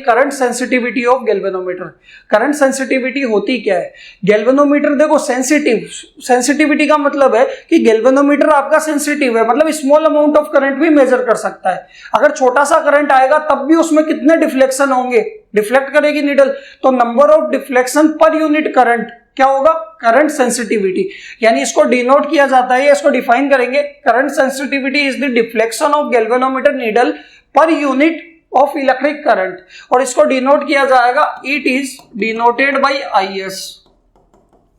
Current sensitivity of galvanometer. Current sensitivity होती क्या है? गैल्वेनोमीटर देखो सेंसिटिविटी का मतलब है कि गैल्वेनोमीटर आपका सेंसिटिव है, मतलब स्मॉल अमाउंट ऑफ करंट भी मेजर कर सकता है। अगर छोटा सा करंट आएगा तब भी उसमें कितने डिफ्लेक्शन होंगे, डिफ्लेक्ट करेगी नीडल, तो number of deflection per unit current क्या होगा? Current sensitivity. यानी इसको डिनोट किया जाता है, इसको डिफाइन करेंगे, current sensitivity is the deflection of galvanometer needle per unit of electric current, और इसको डिनोट किया जाएगा, it is denoted bye IS।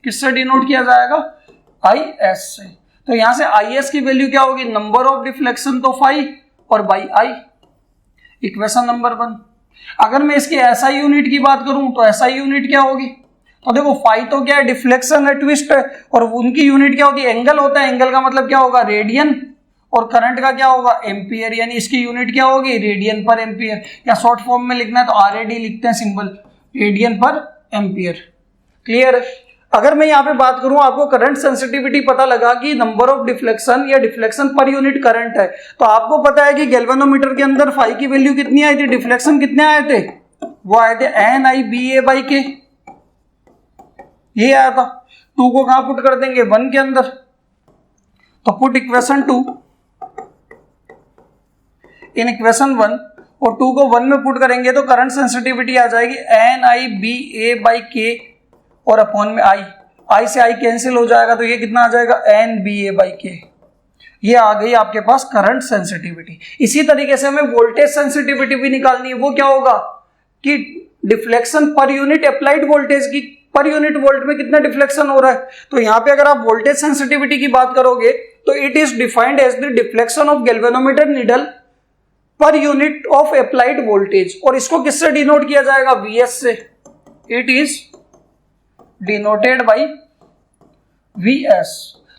किससे डिनोट किया जाएगा? IS से। तो यहां से IS की वैल्यू क्या होगी? नंबर ऑफ डिफ्लेक्शन तो फाई और बाई I। Equation number 1। अगर मैं इसकी SI यूनिट की बात करूं तो SI यूनिट क्या होगी? तो देखो फाई तो क्या है? डिफ्लेक्शन है, ट्विस्ट है, और उनकी यूनिट क्या होती है? एंगल होता है। एंगल का मतलब क्या होगा? रेडियन। और करंट का क्या होगा? एम्पियर। यानी इसकी यूनिट क्या होगी? रेडियन पर एम्पियर, या शॉर्ट फॉर्म में लिखना है तो RAD लिखते हैं सिंबल, रेडियन पर एम्पियर। क्लियर है? अगर मैं यहाँ पे बात करूं, आपको करंट सेंसिटिविटी पता लगा कि नंबर ऑफ डिफ्लेक्शन या डिफ्लेक्शन पर यूनिट करंट है, तो आपको पता है कि गैल्वेनोमीटर के अंदर फाई की वैल्यू कितनी आई थी, डिफ्लेक्शन कितने आए थे? वो आए थे NIBA/K, ये आया था। 2 को कहां पुट कर देंगे? 1 के अंदर, तो पुट इक्वेशन 2 इन इक्वेशन 1, और 2 को 1 में पुट करेंगे तो करंट सेंसिटिविटी आ जाएगी NIBA/K और अपॉन में I से I कैंसिल हो जाएगा, तो ये कितना आ जाएगा? NBA/K। ये आ गई आपके पास करंट सेंसिटिविटी। इसी तरीके से हमें वोल्टेज सेंसिटिविटी भी निकालनी है। वो क्या होगा कि deflection per unit applied voltage की, पर यूनिट वोल्ट में कितना डिफ्लेक्शन हो रहा है। तो यहां पे अगर आप वोल्टेज सेंसिटिविटी की बात करोगे तो it is defined as the deflection of galvanometer needle per unit of applied voltage, और इसको किससे डिनोट किया जाएगा? VS से। It is denoted by VS।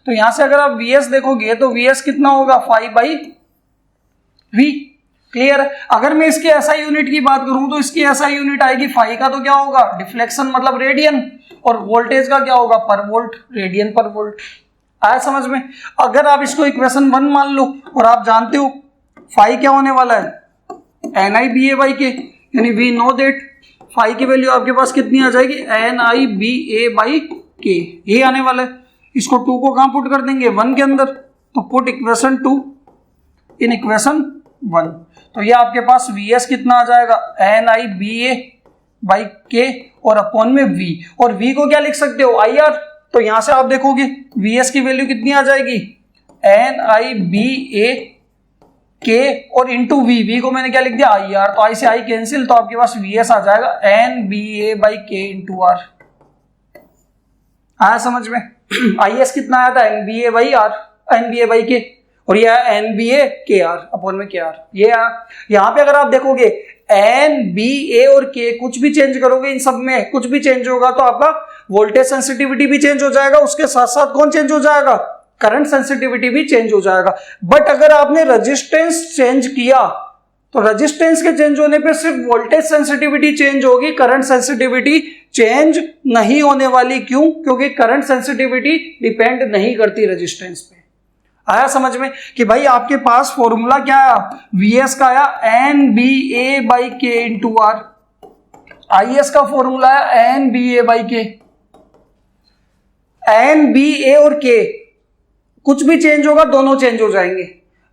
तो यहां से अगर आप VS देखोगे तो VS कितना होगा? φ/V। क्लियर? अगर मैं इसकी SI यूनिट की बात करूं तो इसकी SI यूनिट आएगी, फाई का तो क्या होगा? डिफ्लेक्शन मतलब रेडियन, और वोल्टेज का क्या होगा? पर वोल्ट, रेडियन पर वोल्ट। आया समझ में? अगर आप इसको इक्वेशन 1 मान लो, और आप जानते हो फाई क्या होने वाला है? NIBA/K, यानी वी नो दैट फाई की वैल्यू आपके पास कितनी आ जाएगी? NIBA/K, ये आने वाला है। इसको 2 को कहां पुट कर देंगे? 1 के अंदर, तो पुट इक्वेशन 2 इन इक्वेशन 1। तो ये आपके पास VS कितना आ जाएगा? NIBA/K और अपॉन में V, और V को क्या लिख सकते हो? IR। तो यहां से आप देखोगे VS की वैल्यू कितनी आ जाएगी? NIBA/K और इंटू V को मैंने क्या लिख दिया? IR। तो I से I कैंसिल, तो आपके पास VS आ जाएगा NBA/K इंटू R। आया समझ में? IS कितना आया था? NBA/K, और यह NBA/KR अपॉन में KR। ये यहाँ पे अगर आप देखोगे NBA और K कुछ भी चेंज करोगे, इन सब में कुछ भी चेंज होगा तो आपका वोल्टेज सेंसिटिविटी भी चेंज हो जाएगा, उसके साथ साथ कौन चेंज हो जाएगा? करंट सेंसिटिविटी भी चेंज हो जाएगा। बट अगर आपने रेजिस्टेंस चेंज किया तो रेजिस्टेंस के चेंज होने पे सिर्फ वोल्टेज सेंसिटिविटी चेंज होगी, करंट सेंसिटिविटी चेंज नहीं होने वाली। क्यों? क्योंकि करंट सेंसिटिविटी डिपेंड नहीं करती रेजिस्टेंस पे। आया समझ में कि भाई आपके पास फॉर्मूला क्या आया? VS का आया NBA/K इंटू R, IS का फॉर्मूला आया NBA/K। NBA और K कुछ भी चेंज होगा, दोनों चेंज हो जाएंगे,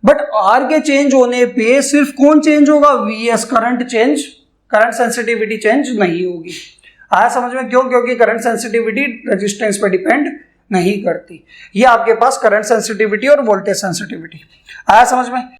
बट R के चेंज होने पे सिर्फ कौन चेंज होगा? VS, current change, current sensitivity change नहीं होगी। आया समझ में? क्यों? क्योंकि करंट सेंसिटिविटी रेजिस्टेंस पे डिपेंड नहीं करती। ये आपके पास करंट सेंसिटिविटी और वोल्टेज सेंसिटिविटी। आया समझ में?